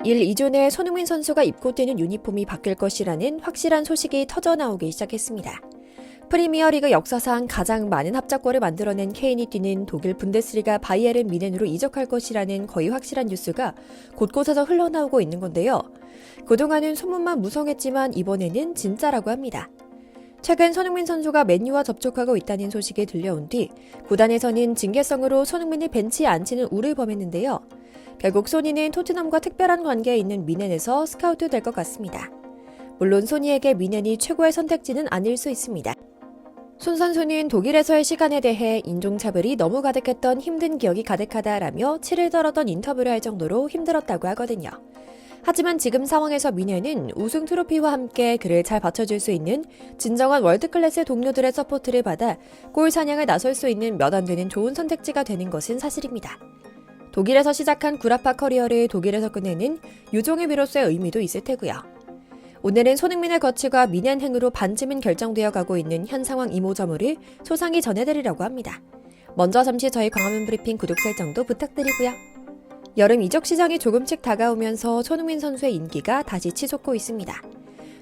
일 이전에 손흥민 선수가 입고 뛰는 유니폼이 바뀔 것이라는 확실한 소식이 터져나오기 시작했습니다. 프리미어리그 역사상 가장 많은 합작골을 만들어낸 케인이 뛰는 독일 분데스리가 바이에른 뮌헨으로 이적할 것이라는 거의 확실한 뉴스가 곳곳에서 흘러나오고 있는 건데요. 그동안은 소문만 무성했지만 이번에는 진짜라고 합니다. 최근 손흥민 선수가 맨유와 접촉하고 있다는 소식이 들려온 뒤 구단에서는 징계성으로 손흥민을 벤치에 앉히는 우를 범했는데요. 결국 소니는 토트넘과 특별한 관계에 있는 뮌헨에서 스카우트 될 것 같습니다. 물론 소니에게 뮌헨이 최고의 선택지는 아닐 수 있습니다. 손 선수는 독일에서의 시간에 대해 인종차별이 너무 가득했던 힘든 기억이 가득하다라며 치를 떨었던 인터뷰를 할 정도로 힘들었다고 하거든요. 하지만 지금 상황에서 뮌헨은 우승 트로피와 함께 그를 잘 받쳐줄 수 있는 진정한 월드클래스 동료들의 서포트를 받아 골 사냥을 나설 수 있는 몇 안 되는 좋은 선택지가 되는 것은 사실입니다. 독일에서 시작한 구라파 커리어를 독일에서 끝내는 유종의 미로서의 의미도 있을 테고요. 오늘은 손흥민의 거취가 뮌헨행으로 반쯤은 결정되어 가고 있는 현 상황 이모저모를 소상히 전해드리려고 합니다. 먼저 잠시 저희 광화문 브리핑 구독 설정도 부탁드리고요. 여름 이적 시장이 조금씩 다가오면서 손흥민 선수의 인기가 다시 치솟고 있습니다.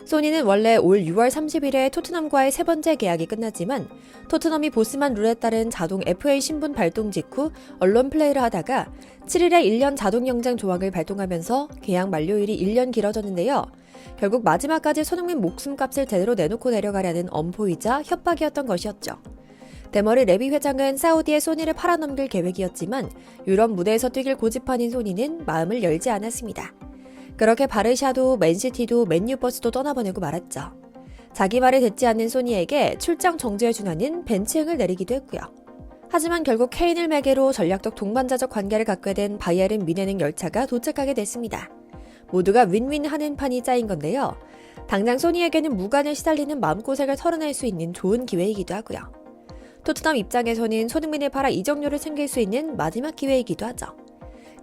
소니는 원래 올 6월 30일에 토트넘과의 세 번째 계약이 끝났지만 토트넘이 보스만 룰에 따른 자동 FA 신분 발동 직후 언론 플레이를 하다가 7일에 1년 자동 연장 조항을 발동하면서 계약 만료일이 1년 길어졌는데요. 결국 마지막까지 손흥민 목숨값을 제대로 내놓고 내려가려는 엄포이자 협박이었던 것이었죠. 대머리 레비 회장은 사우디의 소니를 팔아넘길 계획이었지만 유럽 무대에서 뛰길 고집하는 소니는 마음을 열지 않았습니다. 그렇게 바르샤도 맨시티도 맨유버스도 떠나보내고 말았죠. 자기 말을 듣지 않는 소니에게 출장 정지에 준하는 벤치행을 내리기도 했고요. 하지만 결국 케인을 매개로 전략적 동반자적 관계를 갖게 된 바이에른 뮌헨행 열차가 도착하게 됐습니다. 모두가 윈윈하는 판이 짜인 건데요. 당장 소니에게는 무관을 시달리는 마음고생을 털어낼 수 있는 좋은 기회이기도 하고요. 토트넘 입장에서는 손흥민을 팔아 이적료를 챙길 수 있는 마지막 기회이기도 하죠.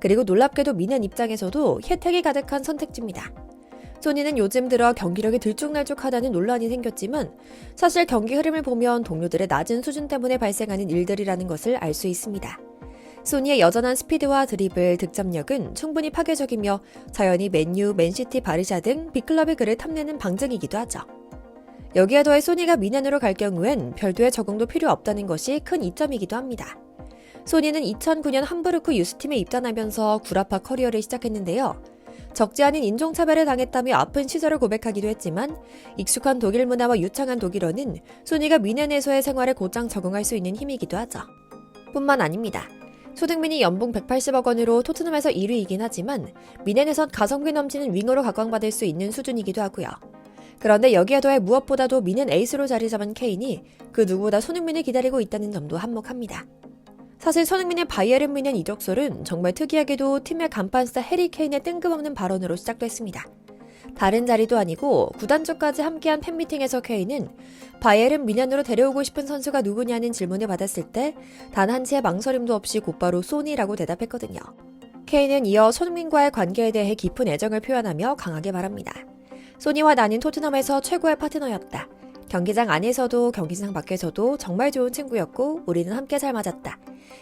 그리고 놀랍게도 뮌헨 입장에서도 혜택이 가득한 선택지입니다. 소니는 요즘 들어 경기력이 들쭉날쭉하다는 논란이 생겼지만 사실 경기 흐름을 보면 동료들의 낮은 수준 때문에 발생하는 일들이라는 것을 알 수 있습니다. 소니의 여전한 스피드와 드리블, 득점력은 충분히 파괴적이며 자연히 맨유, 맨시티, 바르샤 등 빅클럽의 그를 탐내는 방증이기도 하죠. 여기에 더해 소니가 뮌헨으로 갈 경우엔 별도의 적응도 필요 없다는 것이 큰 이점이기도 합니다. 소니는 2009년 함부르크 유스팀에 입단하면서 구라파 커리어를 시작했는데요. 적지 않은 인종차별을 당했다며 아픈 시절을 고백하기도 했지만 익숙한 독일 문화와 유창한 독일어는 소니가 뮌헨에서의 생활에 곧장 적응할 수 있는 힘이기도 하죠. 뿐만 아닙니다. 손흥민이 연봉 180억 원으로 토트넘에서 1위이긴 하지만 뮌헨에선 가성비 넘치는 윙어로 각광받을 수 있는 수준이기도 하고요. 그런데 여기에 더해 무엇보다도 뮌헨 에이스로 자리 잡은 케인이 그 누구보다 손흥민을 기다리고 있다는 점도 한몫합니다. 사실 손흥민의 바이에른 뮌헨 이적설은 정말 특이하게도 팀의 간판스타 해리 케인의 뜬금없는 발언으로 시작됐습니다. 다른 자리도 아니고 구단 쪽까지 함께한 팬미팅에서 케인은 바이에른 뮌헨으로 데려오고 싶은 선수가 누구냐는 질문을 받았을 때 단 한치의 망설임도 없이 곧바로 소니라고 대답했거든요. 케인은 이어 손흥민과의 관계에 대해 깊은 애정을 표현하며 강하게 말합니다. 소니와 나는 토트넘에서 최고의 파트너였다. 경기장 안에서도 경기장 밖에서도 정말 좋은 친구였고 우리는 함께 잘 맞았다.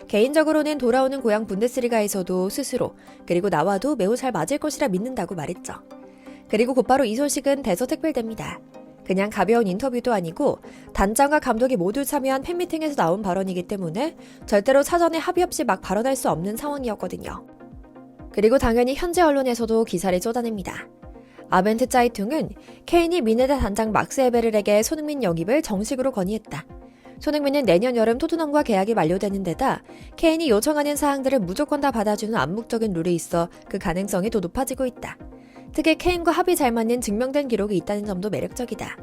개인적으로는 돌아오는 고향 분데스리가에서도 스스로 그리고 나와도 매우 잘 맞을 것이라 믿는다고 말했죠. 그리고 곧바로 이 소식은 대서특필됩니다. 그냥 가벼운 인터뷰도 아니고 단장과 감독이 모두 참여한 팬미팅에서 나온 발언이기 때문에 절대로 사전에 합의 없이 막 발언할 수 없는 상황이었거든요. 그리고 당연히 현지 언론에서도 기사를 쏟아냅니다. 아벤트 짜이퉁은 케인이 뮌헨의 단장 막스 에베를에게 손흥민 영입을 정식으로 건의했다. 손흥민은 내년 여름 토트넘과 계약이 만료되는 데다 케인이 요청하는 사항들을 무조건 다 받아주는 암묵적인 룰이 있어 그 가능성이 더 높아지고 있다. 특히 케인과 합이 잘 맞는 증명된 기록이 있다는 점도 매력적이다.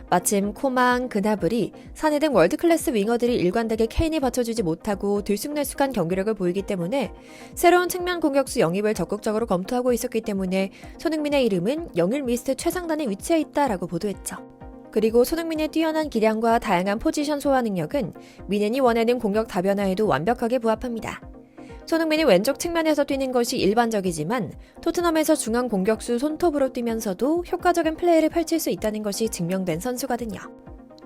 마침 코망, 그나브리, 사네 등 월드클래스 윙어들이 일관되게 케인이 받쳐주지 못하고 들쑥날쑥한 경기력을 보이기 때문에 새로운 측면 공격수 영입을 적극적으로 검토하고 있었기 때문에 손흥민의 이름은 영일 리스트 최상단에 위치해 있다라고 보도했죠. 그리고 손흥민의 뛰어난 기량과 다양한 포지션 소화 능력은 뮌헨이 원하는 공격 다변화에도 완벽하게 부합합니다. 손흥민이 왼쪽 측면에서 뛰는 것이 일반적이지만 토트넘에서 중앙 공격수 손톱으로 뛰면서도 효과적인 플레이를 펼칠 수 있다는 것이 증명된 선수거든요.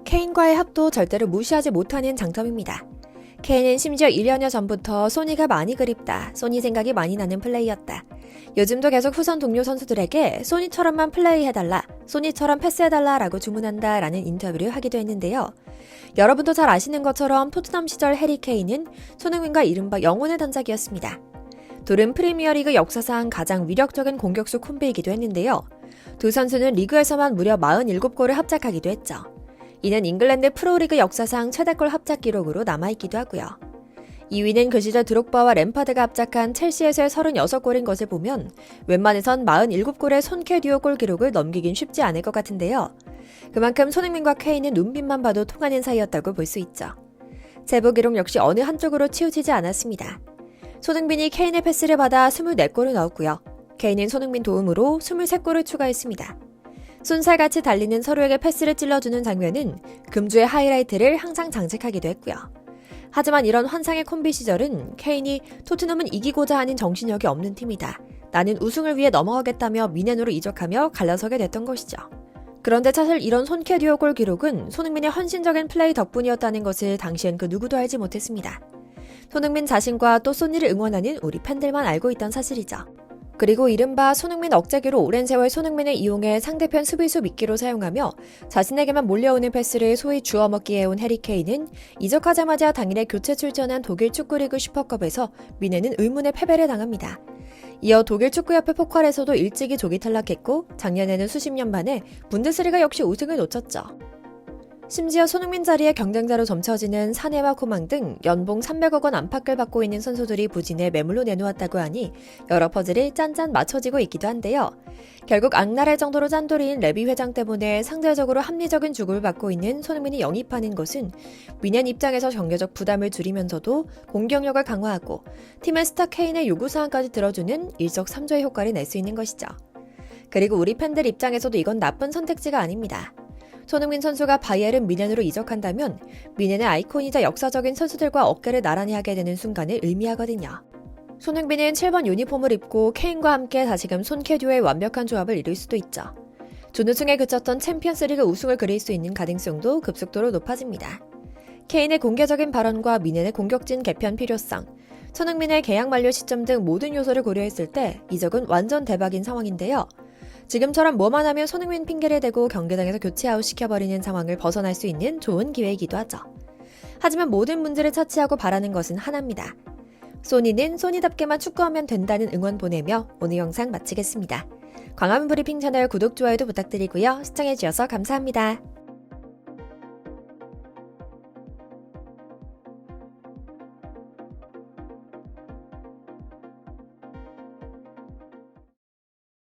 케인과의 합도 절대로 무시하지 못하는 장점입니다. 케인은 심지어 1년여 전부터 소니가 많이 그립다, 소니 생각이 많이 나는 플레이였다. 요즘도 계속 후선 동료 선수들에게 소니처럼만 플레이해달라, 소니처럼 패스해달라 라고 주문한다 라는 인터뷰를 하기도 했는데요. 여러분도 잘 아시는 것처럼 토트넘 시절 해리 케인은 손흥민과 이른바 영혼의 단짝이었습니다. 둘은 프리미어리그 역사상 가장 위력적인 공격수 콤비이기도 했는데요. 두 선수는 리그에서만 무려 47골을 합작하기도 했죠. 이는 잉글랜드 프로리그 역사상 최다골 합작 기록으로 남아있기도 하고요. 2위는 그 시절 드록바와 램파드가 합작한 첼시에서의 36골인 것을 보면 웬만해선 47골의 손케 듀오 골 기록을 넘기긴 쉽지 않을 것 같은데요. 그만큼 손흥민과 케인은 눈빛만 봐도 통하는 사이였다고 볼 수 있죠. 제보 기록 역시 어느 한쪽으로 치우치지 않았습니다. 손흥민이 케인의 패스를 받아 24골을 넣었고요. 케인은 손흥민 도움으로 23골을 추가했습니다. 쏜살같이 달리는 서로에게 패스를 찔러주는 장면은 금주의 하이라이트를 항상 장식하기도 했고요. 하지만 이런 환상의 콤비 시절은 케인이 토트넘은 이기고자 하는 정신력이 없는 팀이다, 나는 우승을 위해 넘어가겠다며 미넨으로 이적하며 갈라서게 됐던 것이죠. 그런데 사실 이런 손케 듀오 골 기록은 손흥민의 헌신적인 플레이 덕분이었다는 것을 당시엔 그 누구도 알지 못했습니다. 손흥민 자신과 또 소니를 응원하는 우리 팬들만 알고 있던 사실이죠. 그리고 이른바 손흥민 억제기로 오랜 세월 손흥민을 이용해 상대편 수비수 미끼로 사용하며 자신에게만 몰려오는 패스를 소위 주워먹기 해온 해리 케인은 이적하자마자 당일에 교체 출전한 독일 축구리그 슈퍼컵에서 미넨은 의문의 패배를 당합니다. 이어 독일 축구협회 포컬에서도 일찍이 조기 탈락했고 작년에는 수십 년 만에 분데스리가 역시 우승을 놓쳤죠. 심지어 손흥민 자리에 경쟁자로 점쳐지는 사네와 코망 등 연봉 300억 원 안팎을 받고 있는 선수들이 부진해 매물로 내놓았다고 하니 여러 퍼즐이 짠짠 맞춰지고 있기도 한데요. 결국 악랄할 정도로 짠돌이인 레비 회장 때문에 상대적으로 합리적인 주급을 받고 있는 손흥민이 영입하는 것은 미넨 입장에서 경제적 부담을 줄이면서도 공격력을 강화하고 팀의 스타 케인의 요구사항까지 들어주는 일석삼조의 효과를 낼 수 있는 것이죠. 그리고 우리 팬들 입장에서도 이건 나쁜 선택지가 아닙니다. 손흥민 선수가 바이에른 뮌헨으로 이적한다면 뮌헨의 아이콘이자 역사적인 선수들과 어깨를 나란히 하게 되는 순간을 의미하거든요. 손흥민은 7번 유니폼을 입고 케인과 함께 다시금 손케 듀오의 완벽한 조합을 이룰 수도 있죠. 준우승에 그쳤던 챔피언스리그 우승을 그릴 수 있는 가능성도 급속도로 높아집니다. 케인의 공개적인 발언과 뮌헨의 공격진 개편 필요성, 손흥민의 계약 만료 시점 등 모든 요소를 고려했을 때 이적은 완전 대박인 상황인데요. 지금처럼 뭐만 하면 손흥민 핑계를 대고 경기장에서 교체 아웃 시켜버리는 상황을 벗어날 수 있는 좋은 기회이기도 하죠. 하지만 모든 문제를 차치하고 바라는 것은 하나입니다. 소니는 소니답게만 축구하면 된다는 응원 보내며 오늘 영상 마치겠습니다. 광화문 브리핑 채널 구독, 좋아요도 부탁드리고요. 시청해주셔서 감사합니다.